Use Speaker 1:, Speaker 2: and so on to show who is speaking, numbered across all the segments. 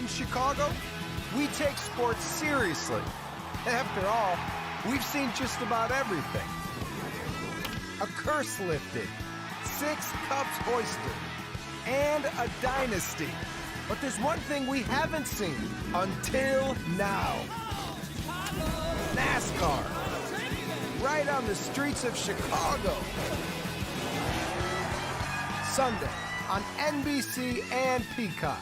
Speaker 1: Chicago, we take sports seriously. After all, we've seen just about everything. A curse lifted, 6 cups hoisted, and a dynasty. But there's one thing we haven't seen until now. NASCAR. Right on the streets of Chicago. Sunday on NBC and Peacock.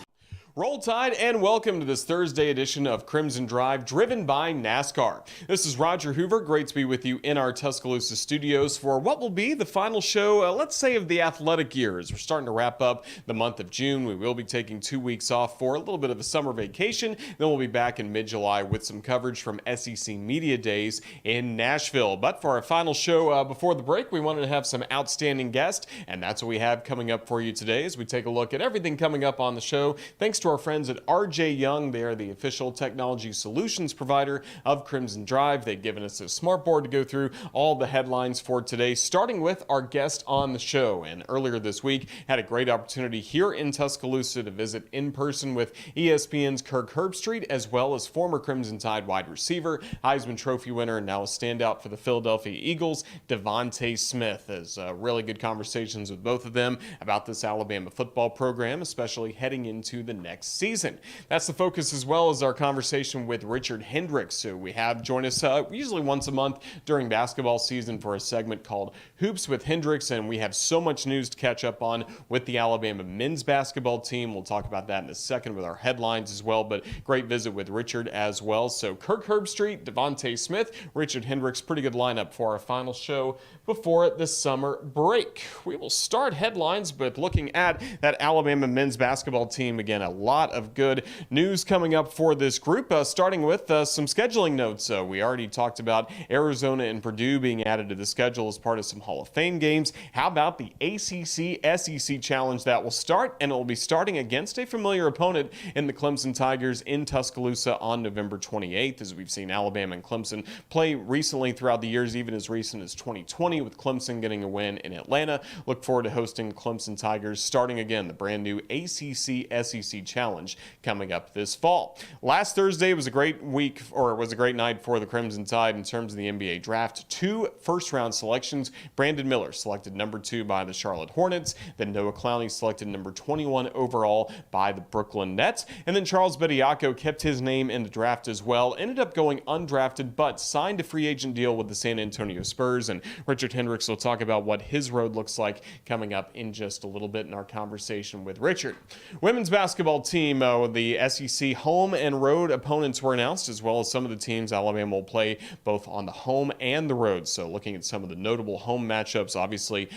Speaker 2: Roll Tide and welcome to this Thursday edition of Crimson Drive, driven by NASCAR. This is Roger Hoover. Great to be with you in our Tuscaloosa studios for what will be the final show, let's say, of the athletic year. As we're starting to wrap up the month of June, we will be taking 2 weeks off for a little bit of a summer vacation. Then we'll be back in mid-July with some coverage from SEC Media Days in Nashville. But for our final show before the break, we wanted to have some outstanding guests, and that's what we have coming up for you today as we take a look at everything coming up on the show. Thanks to our friends at RJ Young. They are the official technology solutions provider of Crimson Drive. They've given us a smart board to go through all the headlines for today, starting with our guest on the show. And earlier this week, had a great opportunity here in Tuscaloosa to visit in person with ESPN's Kirk Herbstreit, as well as former Crimson Tide wide receiver, Heisman Trophy winner, and now a standout for the Philadelphia Eagles, DeVonta Smith. As really good conversations with both of them about this Alabama football program, especially heading into the next season. That's the focus, as well as our conversation with Richard Hendricks, who we have join us usually once a month during basketball season for a segment called Hoops with Hendrix, and we have so much news to catch up on with the Alabama men's basketball team. We'll talk about that in a second with our headlines as well, but great visit with Richard as well. So Kirk Herbstreit, DeVonta Smith, Richard Hendricks, pretty good lineup for our final show before the summer break. We will start headlines, but looking at that Alabama men's basketball team again, a lot of good news coming up for this group, starting with some scheduling notes. We already talked about Arizona and Purdue being added to the schedule as part of some Hall of Fame games. How about the ACC-SEC Challenge that will start, and it will be starting against a familiar opponent in the Clemson Tigers in Tuscaloosa on November 28th, as we've seen Alabama and Clemson play recently throughout the years, even as recent as 2020, with Clemson getting a win in Atlanta. Look forward to hosting Clemson Tigers starting again the brand new ACC-SEC Challenge coming up this fall. Last Thursday was a great week, or was a great night for the Crimson Tide in terms of the NBA draft. 2 first-round selections. Brandon Miller selected number 2 by the Charlotte Hornets. Then Noah Clowney selected number 21 overall by the Brooklyn Nets. And then Charles Bediako kept his name in the draft as well. Ended up going undrafted, but signed a free agent deal with the San Antonio Spurs. And Richard Hendricks will talk about what his road looks like coming up in just a little bit in our conversation with Richard. Women's basketball team, the SEC home and road opponents were announced, as well as some of the teams Alabama will play both on the home and the road. So looking at some of the notable home matchups, obviously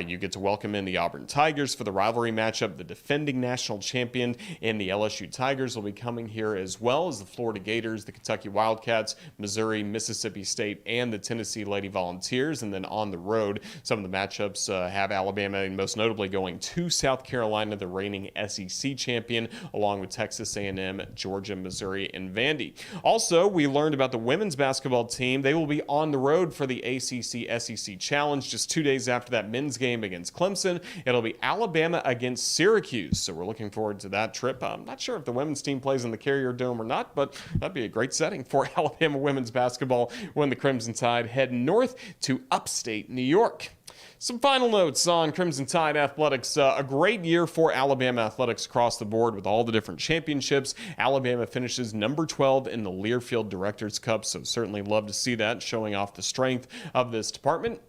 Speaker 2: you get to welcome in the Auburn Tigers for the rivalry matchup. The defending national champion in the LSU Tigers will be coming here, as well as the Florida Gators, the Kentucky Wildcats, Missouri, Mississippi State, and the Tennessee Lady Volunteers. And then on the road, some of the matchups have Alabama, and most notably going to South Carolina, the reigning SEC champion, along with Texas A&M, Georgia, Missouri, and Vandy. Also, we learned about the women's basketball team. They will be on the road for the ACC-SEC Challenge just 2 days after that men's game against Clemson. It'll be Alabama against Syracuse, so we're looking forward to that trip. I'm not sure if the women's team plays in the Carrier Dome or not, but that'd be a great setting for Alabama women's basketball when the Crimson Tide head north to upstate New York. Some final notes on Crimson Tide athletics. A great year for Alabama athletics across the board with all the different championships. Alabama finishes number 12 in the Learfield Directors Cup, so certainly love to see that, showing off the strength of this department.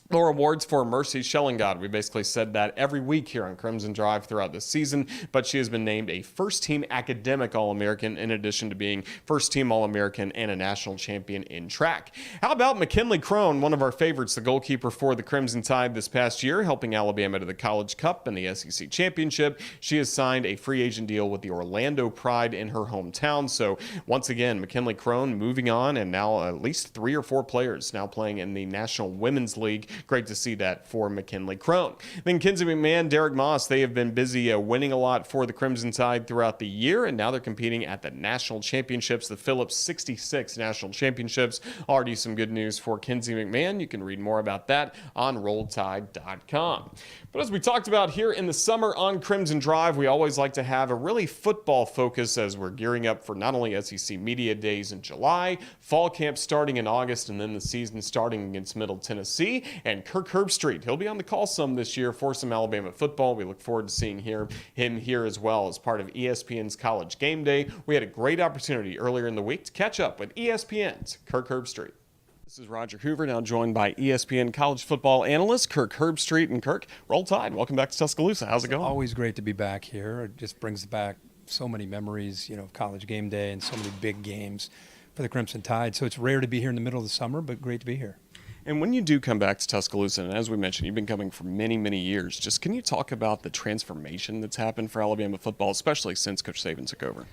Speaker 2: More awards for Mercy Shellingod. We basically said that every week here on Crimson Drive throughout this season, but she has been named a first-team academic All-American in addition to being first-team All-American and a national champion in track. How about McKinley Crone, one of our favorites, the goalkeeper for the Crimson Tide this past year, helping Alabama to the College Cup and the SEC Championship. She has signed a free agent deal with the Orlando Pride in her hometown. So once again, McKinley Crone moving on, and now at least 3 or 4 players now playing in the National Women's League great to see that for McKinley Crone. Then Kinsey McMahon, Derek Moss, they have been busy winning a lot for the Crimson Tide throughout the year, and now they're competing at the National Championships, the Phillips 66 National Championships. Already some good news for Kinsey McMahon. You can read more about that on RollTide.com. But as we talked about here in the summer on Crimson Drive, we always like to have a really football focus as we're gearing up for not only SEC Media Days in July, fall camp starting in August, and then the season starting against Middle Tennessee. And Kirk Herbstreit, he'll be on the call some this year for some Alabama football. We look forward to seeing him here as well as part of ESPN's College Game Day. We had a great opportunity earlier in the week to catch up with ESPN's Kirk Herbstreit. This is Roger Hoover, now joined by ESPN college football analyst Kirk Herbstreit. And Kirk, Roll Tide. Welcome back to Tuscaloosa. How's it going?
Speaker 3: Always great to be back here. It just brings back so many memories, of College Game Day and so many big games for the Crimson Tide. So it's rare to be here in the middle of the summer, but great to be here.
Speaker 2: And when you do come back to Tuscaloosa, and as we mentioned, you've been coming for many, many years, just can you talk about the transformation that's happened for Alabama football, especially since Coach Saban took over?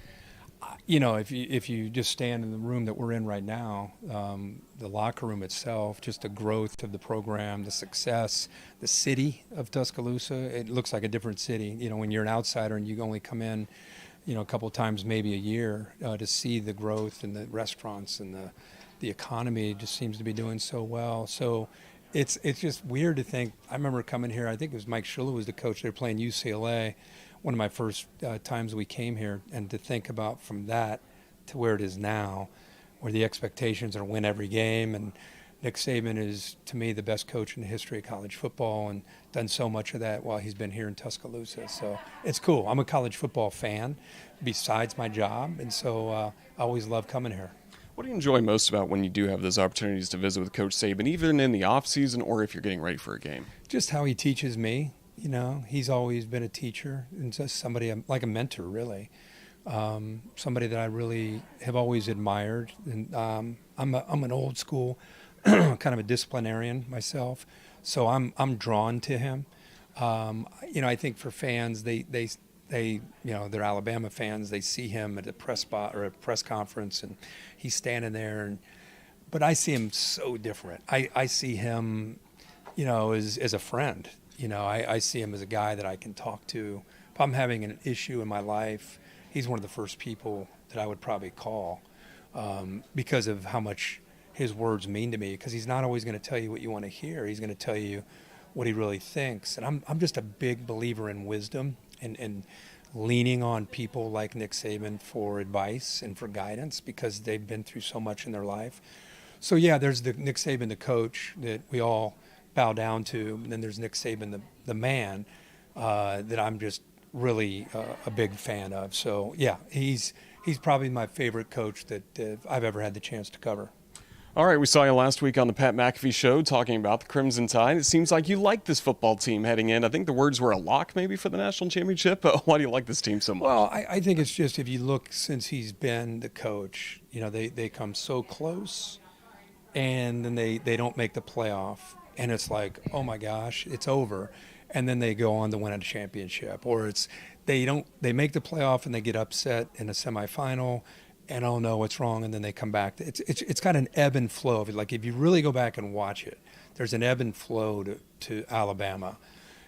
Speaker 3: If you just stand in the room that we're in right now, the locker room itself, just the growth of the program, the success, the city of Tuscaloosa, it looks like a different city. When you're an outsider and you only come in, a couple times maybe a year to see the growth and the restaurants and the economy just seems to be doing so well. So it's just weird to think. I remember coming here, I think it was Mike Shula was the coach. They were playing UCLA. One of my first times we came here, and to think about from that to where it is now, where the expectations are to win every game, and Nick Saban is, to me, the best coach in the history of college football and done so much of that while he's been here in Tuscaloosa. So it's cool. I'm a college football fan besides my job, and so I always love coming here.
Speaker 2: What do you enjoy most about when you do have those opportunities to visit with Coach Saban, even in the off-season or if you're getting ready for a game?
Speaker 3: Just how he teaches me. He's always been a teacher and just somebody like a mentor, really. Somebody that I really have always admired. And I'm an old school kind of a disciplinarian myself, so I'm drawn to him. I think for fans, they they're Alabama fans. They see him at a press spot or a press conference, and he's standing there. But I see him so different. I see him, as a friend. I see him as a guy that I can talk to. If I'm having an issue in my life, he's one of the first people that I would probably call because of how much his words mean to me, because he's not always going to tell you what you want to hear. He's going to tell you what he really thinks. And I'm just a big believer in wisdom and leaning on people like Nick Saban for advice and for guidance, because they've been through so much in their life. So, yeah, there's the Nick Saban, the coach, that we all bow down to, and then there's Nick Saban, the man, that I'm just really a big fan of. So yeah, he's probably my favorite coach that I've ever had the chance to cover.
Speaker 2: All right, we saw you last week on the Pat McAfee Show talking about the Crimson Tide. It seems like you like this football team heading in. I think the words were a lock maybe for the national championship. Why do you like this team so much?
Speaker 3: Well, I think it's just, if you look since he's been the coach, they come so close, and then they don't make the playoff. And it's like, oh my gosh, it's over. And then they go on to win a championship. Or they make the playoff and they get upset in a semifinal, and oh no, what's wrong? And then they come back. It's got an ebb and flow of it. Like, if you really go back and watch it, there's an ebb and flow to Alabama.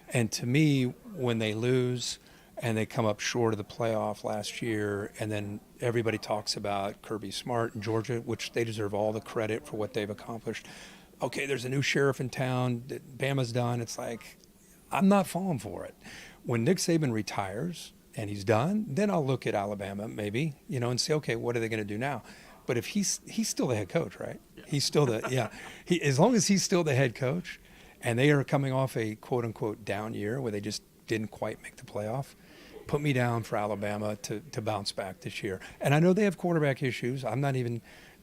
Speaker 3: And to me, when they lose and they come up short of the playoff last year, and then everybody talks about Kirby Smart and Georgia, which they deserve all the credit for what they've accomplished. Okay, there's a new sheriff in town that Bama's done. It's like, I'm not falling for it. When Nick Saban retires and he's done, then I'll look at Alabama maybe, and say, okay, what are they going to do now? But if he's still the head coach, right? Yeah. He's still as long as he's still the head coach, and they are coming off a quote unquote down year where they just didn't quite make the playoff, put me down for Alabama to bounce back this year. And I know they have quarterback issues.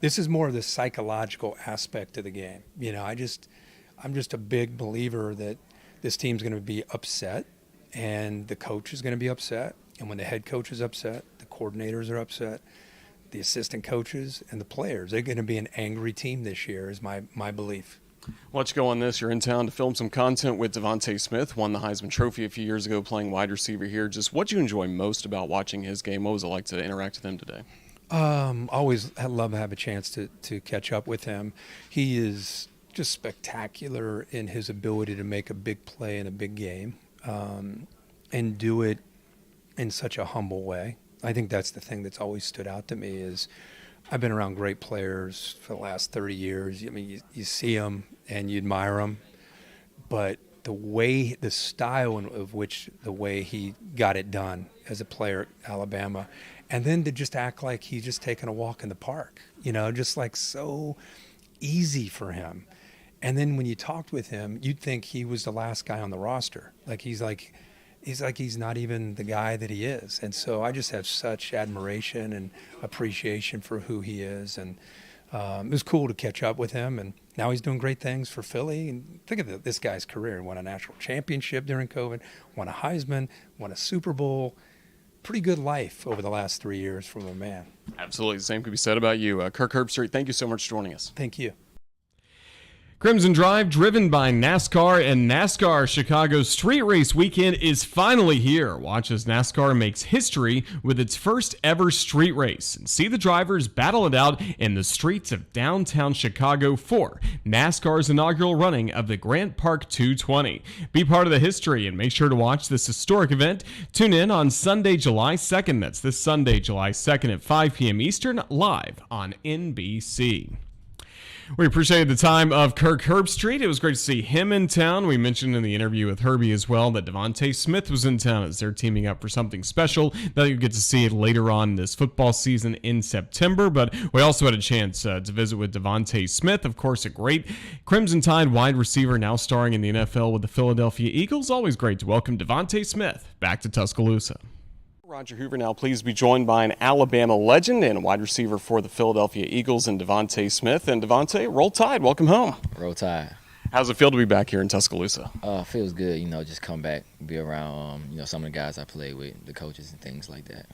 Speaker 3: This is more of the psychological aspect of the game. I'm just a big believer that this team's going to be upset, and the coach is going to be upset. And when the head coach is upset, the coordinators are upset, the assistant coaches and the players. They're going to be an angry team this year, is my belief.
Speaker 2: Why don't you go on this? You're in town to film some content with DeVonta Smith, won the Heisman Trophy a few years ago playing wide receiver here. Just what do you enjoy most about watching his game? What was it like to interact with him today?
Speaker 3: Always love to have a chance to catch up with him. He is just spectacular in his ability to make a big play in a big game, and do it in such a humble way. I think that's the thing that's always stood out to me is I've been around great players for the last 30 years. I mean, you see them and you admire them, but the style of which the way he got it done as a player at Alabama, and then to just act like he's just taking a walk in the park, just like so easy for him. And then when you talked with him, you'd think he was the last guy on the roster. He's not even the guy that he is. And so I just have such admiration and appreciation for who he is. And it was cool to catch up with him. And now he's doing great things for Philly. And think of this guy's career. Won a national championship during COVID, won a Heisman, won a Super Bowl. Pretty good life over the last 3 years from a man.
Speaker 2: Absolutely. The same could be said about you. Kirk Herbstreit, thank you so much for joining us.
Speaker 3: Thank you.
Speaker 2: Crimson Drive, driven by NASCAR, and NASCAR Chicago's Street Race Weekend is finally here. Watch as NASCAR makes history with its first ever street race and see the drivers battle it out in the streets of downtown Chicago for NASCAR's inaugural running of the Grant Park 220. Be part of the history and make sure to watch this historic event. Tune in on Sunday, July 2nd. That's this Sunday, July 2nd at 5 p.m. Eastern, live on NBC. We appreciated the time of Kirk Herbstreit. It was great to see him in town. We mentioned in the interview with Herbie as well that DeVonta Smith was in town as they're teaming up for something special that you get to see later on this football season in September. But we also had a chance to visit with DeVonta Smith, of course, a great Crimson Tide wide receiver now starring in the NFL with the Philadelphia Eagles. Always great to welcome DeVonta Smith back to Tuscaloosa. Roger Hoover now pleased to be joined by an Alabama legend and wide receiver for the Philadelphia Eagles and DeVonta Smith. And DeVonta, roll tide. Welcome home.
Speaker 4: Roll Tide.
Speaker 2: How's it feel to be back here in Tuscaloosa?
Speaker 4: Feels good, just come back, be around, some of the guys I played with, the coaches and things like that.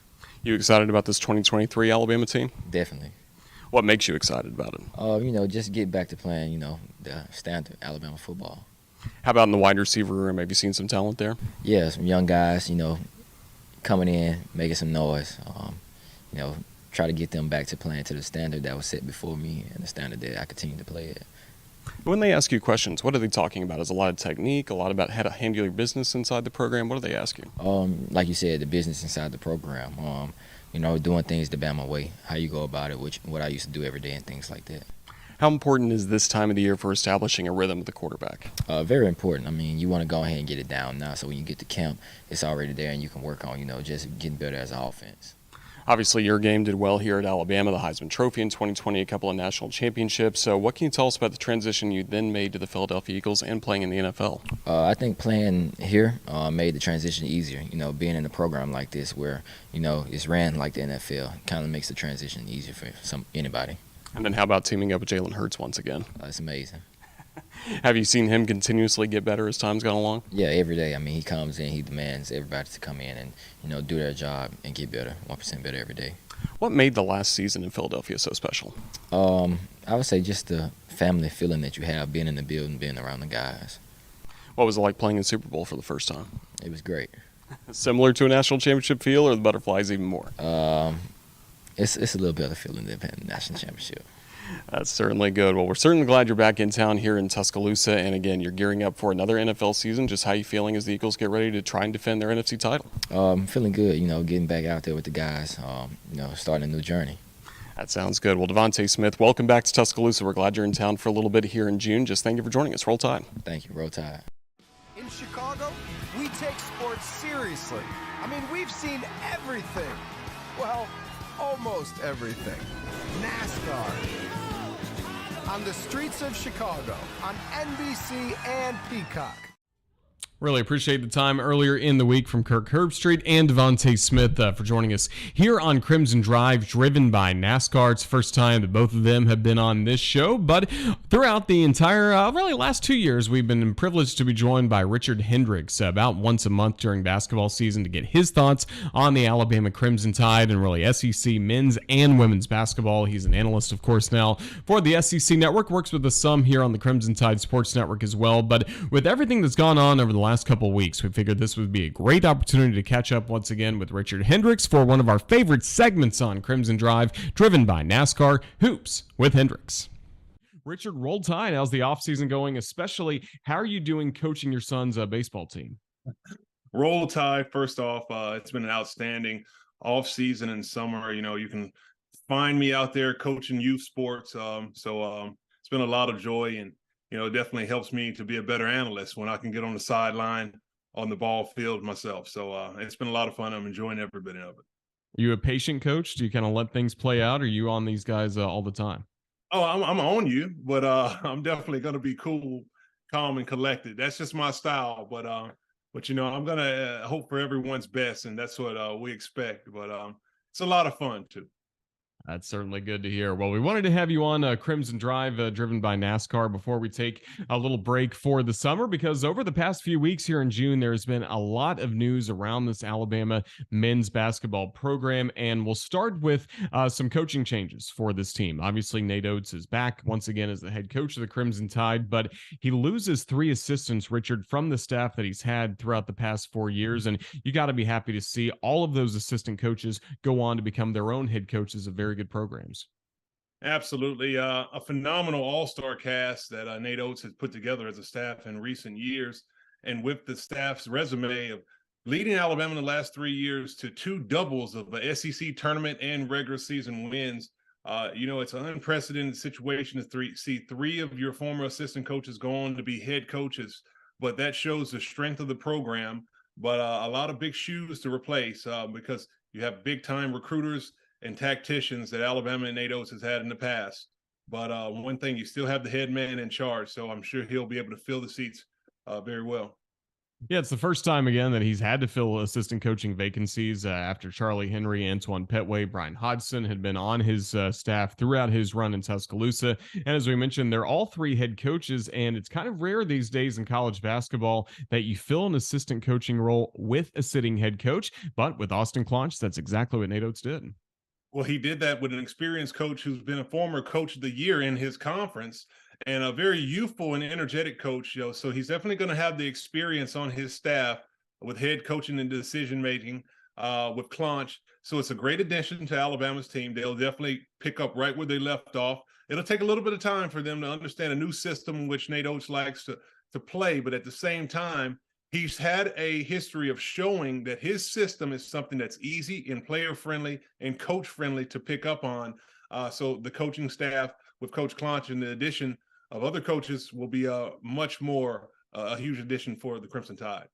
Speaker 2: You excited about this 2023 Alabama team?
Speaker 4: Definitely.
Speaker 2: What makes you excited about it?
Speaker 4: Just get back to playing, the standard Alabama football.
Speaker 2: How about in the wide receiver room? Have you seen some talent there?
Speaker 4: Yeah, some young guys, coming in, making some noise, try to get them back to playing to the standard that was set before me and the standard that I continue to play at.
Speaker 2: When they ask you questions, what are they talking about? Is a lot of technique, a lot about how to handle your business inside the program? What do they ask you?
Speaker 4: Like you said, the business inside the program, doing things the Bama way, how you go about it, what I used to do every day and things like that.
Speaker 2: How important is this time of the year for establishing a rhythm with the quarterback?
Speaker 4: Very important. I mean, you want to go ahead and get it down now so when you get to camp, it's already there and you can work on, just getting better as an offense.
Speaker 2: Obviously, your game did well here at Alabama, the Heisman Trophy in 2020, a couple of national championships. So what can you tell us about the transition you then made to the Philadelphia Eagles and playing in the NFL?
Speaker 4: I think playing here made the transition easier. Being in a program like this where, it's ran like the NFL kind of makes the transition easier for anybody. And
Speaker 2: then how about teaming up with Jalen Hurts once again?
Speaker 4: It's amazing.
Speaker 2: Have you seen him continuously get better as time's gone along?
Speaker 4: Yeah, every day. I mean, he comes in, he demands everybody to come in and, do their job and get better, 1% better every day.
Speaker 2: What made the last season in Philadelphia so special?
Speaker 4: I would say just the family feeling that you have, being in the building, being around the guys.
Speaker 2: What was it like playing in the Super Bowl for the first time?
Speaker 4: It was great.
Speaker 2: Similar to a national championship feel, or the butterflies even more?
Speaker 4: It's a little better feeling than the national championship.
Speaker 2: That's certainly good. Well, we're certainly glad you're back in town here in Tuscaloosa. And again, you're gearing up for another NFL season. Just how you feeling as the Eagles get ready to try and defend their NFC title?
Speaker 4: I'm feeling good, getting back out there with the guys, starting a new journey.
Speaker 2: That sounds good. Well, DeVonta Smith, welcome back to Tuscaloosa. We're glad you're in town for a little bit here in June. Just thank you for joining us. Roll Tide.
Speaker 4: Thank you. Roll Tide.
Speaker 1: In Chicago, we take sports seriously. I mean, we've seen everything. Well, almost everything. NASCAR. On the streets of Chicago, on NBC and Peacock.
Speaker 2: Really appreciate the time earlier in the week from Kirk Herbstreit and DeVonta Smith for joining us here on Crimson Drive, driven by NASCAR. It's the first time that both of them have been on this show, but throughout the entire, really last 2 years, we've been privileged to be joined by Richard Hendricks about once a month during basketball season to get his thoughts on the Alabama Crimson Tide and really SEC men's and women's basketball. He's an analyst, of course, now for the SEC Network, works with us some here on the Crimson Tide Sports Network as well, but with everything that's gone on over the last couple of weeks, we figured this would be a great opportunity to catch up once again with Richard Hendricks for one of our favorite segments on Crimson Drive, driven by NASCAR, Hoops with Hendrix. Richard, roll tide. How's the offseason going? Especially, how are you doing coaching your son's baseball team?
Speaker 5: Roll Tide, first off, it's been an outstanding off season and summer. You can find me out there coaching youth sports. It's been a lot of joy, and it definitely helps me to be a better analyst when I can get on the sideline on the ball field myself. So it's been a lot of fun. I'm enjoying every bit of it.
Speaker 2: Are you a patient coach? Do you kind of let things play out? Or are you on these guys all the time?
Speaker 5: Oh, I'm on you, but I'm definitely going to be cool, calm, and collected. That's just my style. But I'm going to hope for everyone's best, and that's what we expect. But it's a lot of fun too.
Speaker 2: That's certainly good to hear. Well, we wanted to have you on Crimson Drive, driven by NASCAR, before we take a little break for the summer, because over the past few weeks here in June, there's been a lot of news around this Alabama men's basketball program, and we'll start with some coaching changes for this team. Obviously, Nate Oates is back once again as the head coach of the Crimson Tide, but he loses 3 assistants, Richard, from the staff that he's had throughout the past 4 years, and you got to be happy to see all of those assistant coaches go on to become their own head coaches of very good programs.
Speaker 5: Absolutely. A phenomenal all-star cast that Nate Oates has put together as a staff in recent years. And with the staff's resume of leading Alabama in the last 3 years to 2 doubles of the SEC tournament and regular season wins, it's an unprecedented situation to see 3 of your former assistant coaches go on to be head coaches. But that shows the strength of the program. But a lot of big shoes to replace because you have big-time recruiters and tacticians that Alabama and Nate Oates has had in the past. But one thing, you still have the head man in charge, so I'm sure he'll be able to fill the seats very well.
Speaker 2: Yeah, it's the first time again that he's had to fill assistant coaching vacancies after Charlie Henry, Antoine Petway, Brian Hodgson had been on his staff throughout his run in Tuscaloosa. And as we mentioned, they're all 3 head coaches, and it's kind of rare these days in college basketball that you fill an assistant coaching role with a sitting head coach. But with Austin Claunch, that's exactly what Nate Oates did.
Speaker 5: Well, he did that with an experienced coach who's been a former coach of the year in his conference, and a very youthful and energetic coach. So he's definitely going to have the experience on his staff with head coaching and decision making with Claunch. So it's a great addition to Alabama's team. They'll definitely pick up right where they left off. It'll take a little bit of time for them to understand a new system in which Nate Oates likes to play, but at the same time, he's had a history of showing that his system is something that's easy and player-friendly and coach-friendly to pick up on. So the coaching staff with Coach Claunch and the addition of other coaches will be much more a huge addition for the Crimson Tide.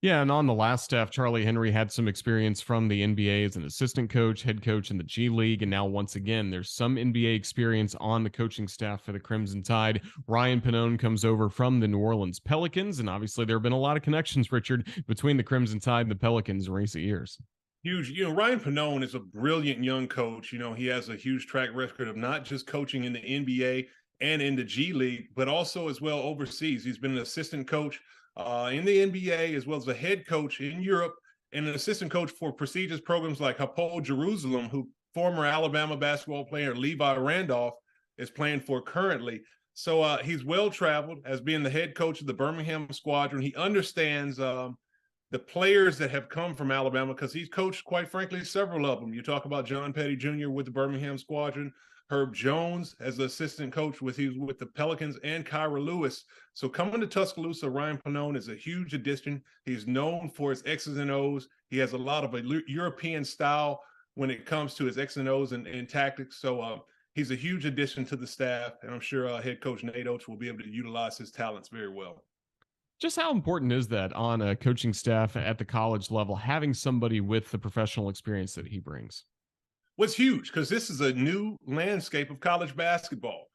Speaker 2: Yeah, and on the last staff, Charlie Henry had some experience from the NBA as an assistant coach, head coach in the G League, and now once again, there's some NBA experience on the coaching staff for the Crimson Tide. Ryan Pannone comes over from the New Orleans Pelicans, and obviously there have been a lot of connections, Richard, between the Crimson Tide and the Pelicans in recent years.
Speaker 5: Huge. Ryan Pannone is a brilliant young coach. He has a huge track record of not just coaching in the NBA and in the G League, but also as well overseas. He's been an assistant coach in the NBA, as well as a head coach in Europe, and an assistant coach for prestigious programs like Hapoel Jerusalem, who former Alabama basketball player Levi Randolph is playing for currently. So he's well-traveled as being the head coach of the Birmingham Squadron. He understands the players that have come from Alabama because he's coached, quite frankly, several of them. You talk about John Petty Jr. with the Birmingham Squadron, Herb Jones as the assistant coach with the Pelicans, and Kyra Lewis. So coming to Tuscaloosa, Ryan Pannone is a huge addition. He's known for his X's and O's. He has a lot of a European style when it comes to his X's and O's and tactics. So he's a huge addition to the staff, and I'm sure head coach Nate Oates will be able to utilize his talents very well.
Speaker 2: Just how important is that on a coaching staff at the college level, having somebody with the professional experience that he brings?
Speaker 5: Was huge because this is a new landscape of college basketball.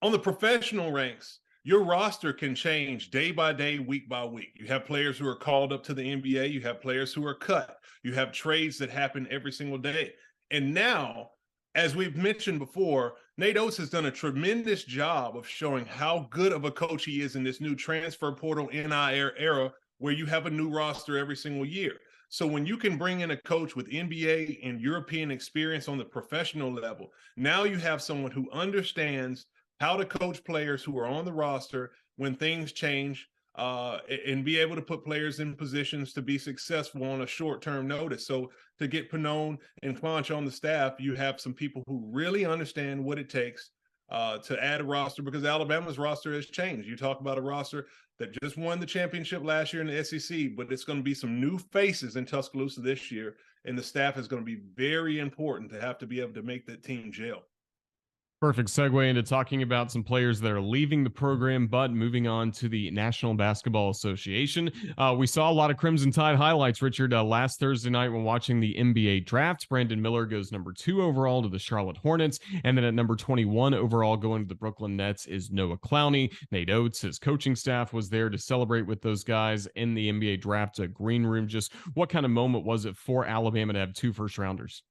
Speaker 5: On the professional ranks, your roster can change day by day, week by week. You have players who are called up to the NBA. You have players who are cut. You have trades that happen every single day. And now, as we've mentioned before, Nate Oates has done a tremendous job of showing how good of a coach he is in this new transfer portal NIL era where you have a new roster every single year. So when you can bring in a coach with NBA and European experience on the professional level, now you have someone who understands how to coach players who are on the roster when things change and be able to put players in positions to be successful on a short-term notice. So to get Pannone and Claunch on the staff, you have some people who really understand what it takes to add a roster, because Alabama's roster has changed. You talk about a roster that just won the championship last year in the SEC, but it's going to be some new faces in Tuscaloosa this year, and the staff is going to be very important to have to be able to make that team gel.
Speaker 2: Perfect segue into talking about some players that are leaving the program, but moving on to the National Basketball Association. We saw a lot of Crimson Tide highlights, Richard, last Thursday night when watching the NBA draft. Brandon Miller goes number 2 overall to the Charlotte Hornets. And then at number 21 overall going to the Brooklyn Nets is Noah Clowney. Nate Oates, his coaching staff, was there to celebrate with those guys in the NBA draft green room. Just what kind of moment was it for Alabama to have 2 first-rounders?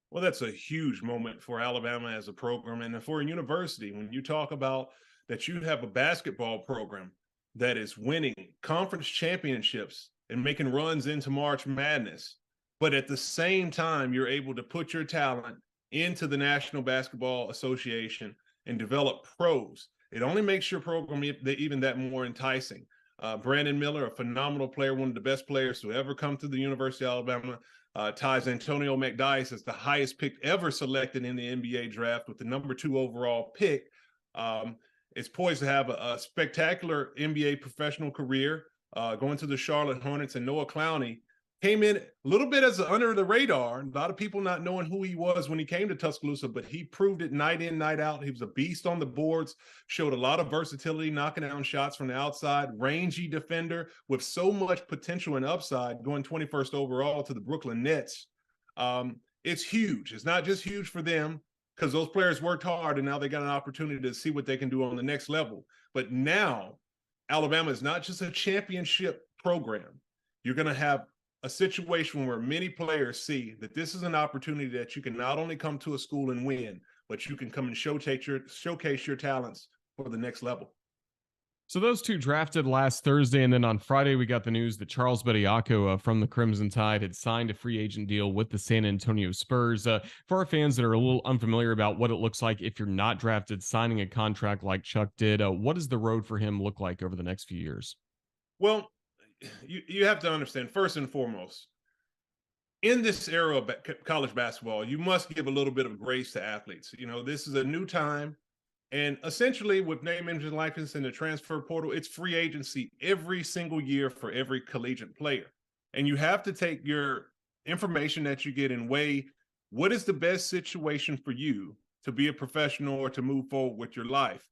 Speaker 5: Well, that's a huge moment for Alabama as a program and for a university. When you talk about that you have a basketball program that is winning conference championships and making runs into March Madness, but at the same time, you're able to put your talent into the National Basketball Association and develop pros, it only makes your program even that more enticing. Brandon Miller, a phenomenal player, one of the best players to ever come to the University of Alabama, ties Antonio McDyess as the highest pick ever selected in the NBA draft with the number 2 overall pick. Is poised to have a spectacular NBA professional career, going to the Charlotte Hornets. And Noah Clowney came in a little bit as under the radar. A lot of people not knowing who he was when he came to Tuscaloosa, but he proved it night in, night out. He was a beast on the boards, showed a lot of versatility, knocking down shots from the outside, rangy defender with so much potential and upside, going 21st overall to the Brooklyn Nets. It's huge. It's not just huge for them because those players worked hard and now they got an opportunity to see what they can do on the next level. But now Alabama is not just a championship program. You're going to have a situation where many players see that this is an opportunity that you can not only come to a school and win, but you can come and showcase your talents for the next level.
Speaker 2: So those 2 drafted last Thursday, and then on Friday we got the news that Charles Bediako from the Crimson Tide had signed a free agent deal with the San Antonio Spurs. For our fans that are a little unfamiliar about what it looks like if you're not drafted, signing a contract like Chuck did, what does the road for him look like over the next few years?
Speaker 5: Well, you have to understand, first and foremost, in this era of college basketball, you must give a little bit of grace to athletes. You know, this is a new time. And essentially with name, image, and likeness and the transfer portal, it's free agency every single year for every collegiate player. And you have to take your information that you get and weigh what is the best situation for you to be a professional or to move forward with your life.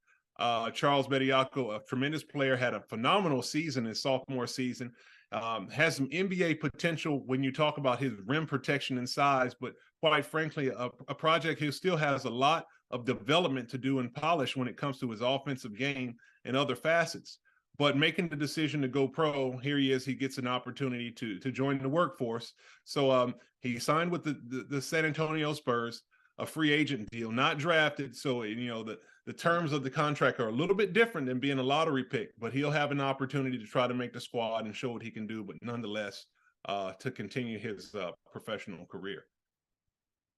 Speaker 5: Charles Bediako, a tremendous player, had a phenomenal season his sophomore season, has some NBA potential when you talk about his rim protection and size, but quite frankly, a project who still has a lot of development to do and polish when it comes to his offensive game and other facets. But making the decision to go pro, here he is, he gets an opportunity to join the workforce. So he signed with the San Antonio Spurs, a free agent deal, not drafted. So, you know, the terms of the contract are a little bit different than being a lottery pick, but he'll have an opportunity to try to make the squad and show what he can do, but nonetheless, to continue his professional career.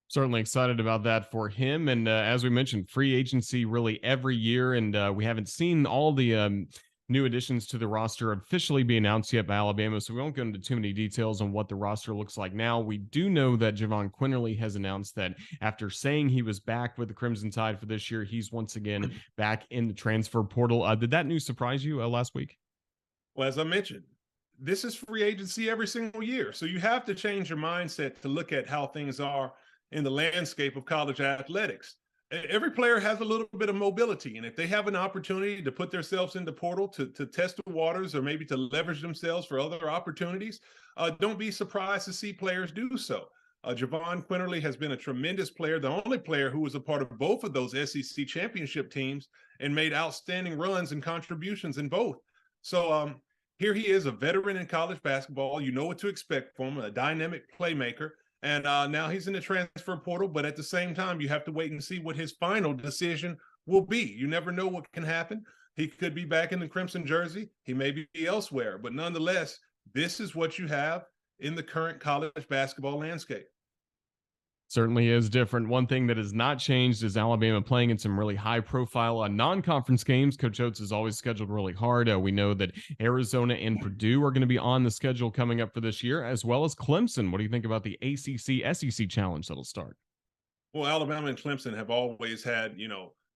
Speaker 2: Certainly excited about that for him. And as we mentioned, free agency really every year. And we haven't seen all the new additions to the roster officially be announced yet by Alabama, so we won't go into too many details on what the roster looks like now. We do know that Javon Quinterly has announced that after saying he was back with the Crimson Tide for this year, he's once again back in the transfer portal. Did that news surprise you last week?
Speaker 5: Well, as I mentioned, this is free agency every single year. So you have to change your mindset to look at how things are in the landscape of college athletics. Every player has a little bit of mobility, and if they have an opportunity to put themselves in the portal to test the waters or maybe to leverage themselves for other opportunities, don't be surprised to see players do so. Javon Quinterly has been a tremendous player, the only player who was a part of both of those SEC championship teams and made outstanding runs and contributions in both. So here he is, a veteran in college basketball. You know what to expect from him, a dynamic playmaker. And now he's in the transfer portal, but at the same time, you have to wait and see what his final decision will be. You never know what can happen. He could be back in the crimson jersey. He may be elsewhere, but nonetheless, this is what you have in the current college basketball landscape.
Speaker 2: Certainly is different. One thing that has not changed is Alabama playing in some really high-profile non-conference games. Coach Oates is always scheduled really hard. We know that Arizona and Purdue are going to be on the schedule coming up for this year, as well as Clemson. What do you think about the ACC-SEC challenge that'll start?
Speaker 5: Well, Alabama and Clemson have always had,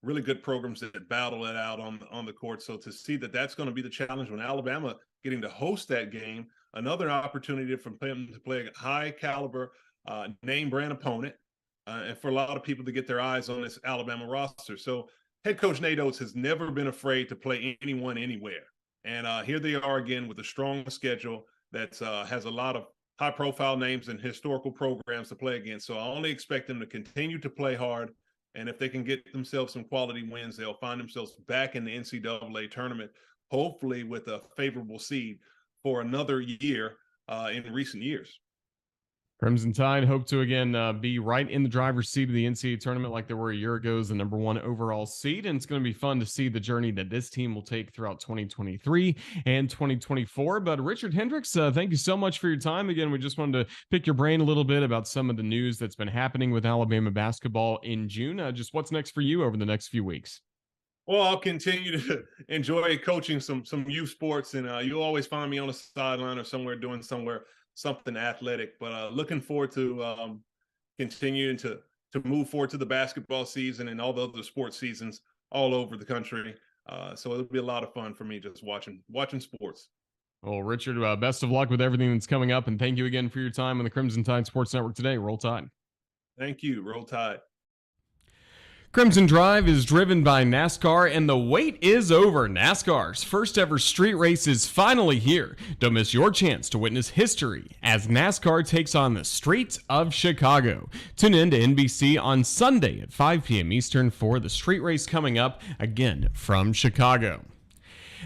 Speaker 5: really good programs that battle it out on the court. So to see that that's going to be the challenge when Alabama getting to host that game, another opportunity for them to play a high caliber name brand opponent, and for a lot of people to get their eyes on this Alabama roster. So head coach Nate Oates has never been afraid to play anyone anywhere. And here they are again with a strong schedule that has a lot of high-profile names and historical programs to play against. So I only expect them to continue to play hard. And if they can get themselves some quality wins, they'll find themselves back in the NCAA tournament, hopefully with a favorable seed for another year in recent years.
Speaker 2: Crimson Tide hope to again be right in the driver's seat of the NCAA tournament like they were a year ago as the number 1 overall seed. And it's going to be fun to see the journey that this team will take throughout 2023 and 2024. But Richard Hendricks, thank you so much for your time. Again, we just wanted to pick your brain a little bit about some of the news that's been happening with Alabama basketball in June. Just what's next for you over the next few weeks?
Speaker 5: Well, I'll continue to enjoy coaching some youth sports, and you'll always find me on the sideline or somewhere doing something athletic, but looking forward to continuing to move forward to the basketball season and all the other sports seasons all over the country. So it'll be a lot of fun for me just watching sports.
Speaker 2: Well, Richard, best of luck with everything that's coming up, and thank you again for your time on the Crimson Tide Sports Network today. Roll Tide.
Speaker 5: Thank you. Roll Tide.
Speaker 2: Crimson Drive is driven by NASCAR, and the wait is over. NASCAR's first ever street race is finally here. Don't miss your chance to witness history as NASCAR takes on the streets of Chicago. Tune in to NBC on Sunday at 5 p.m. Eastern for the street race coming up again from Chicago.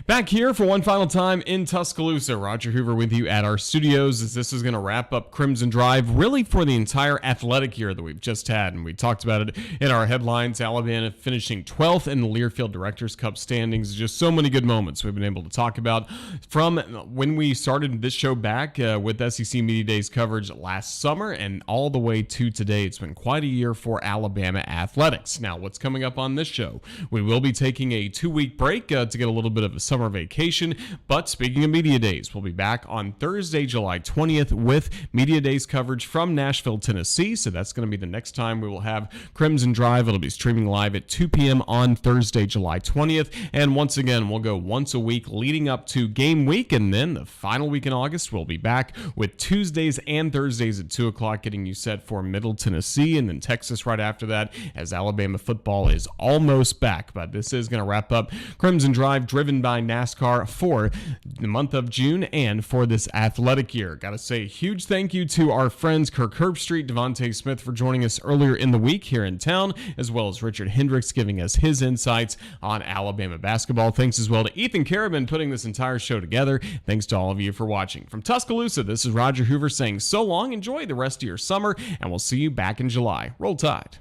Speaker 2: Back here for one final time in Tuscaloosa. Roger Hoover with you at our studios as this is going to wrap up Crimson Drive really for the entire athletic year that we've just had. And we talked about it in our headlines. Alabama finishing 12th in the Learfield Directors Cup standings. Just so many good moments we've been able to talk about from when we started this show back with SEC Media Days coverage last summer and all the way to today. It's been quite a year for Alabama athletics. Now, what's coming up on this show? We will be taking a 2-week break to get a little bit of a summer vacation. But speaking of Media Days, we'll be back on Thursday, July 20th with Media Days coverage from Nashville, Tennessee. So that's going to be the next time we will have Crimson Drive. It'll be streaming live at 2 p.m. on Thursday, July 20th. And once again, we'll go once a week leading up to game week. And then the final week in August, we'll be back with Tuesdays and Thursdays at 2 o'clock, getting you set for Middle Tennessee and then Texas right after that as Alabama football is almost back. But this is going to wrap up Crimson Drive driven by NASCAR for the month of June and for this athletic year. Got to say a huge thank you to our friends Kirk Herbstreit, DeVonta Smith for joining us earlier in the week here in town, as well as Richard Hendricks giving us his insights on Alabama basketball. Thanks as well to Ethan Carabin putting this entire show together. Thanks to all of you for watching. From Tuscaloosa, this is Roger Hoover saying so long, enjoy the rest of your summer, and we'll see you back in July. Roll Tide.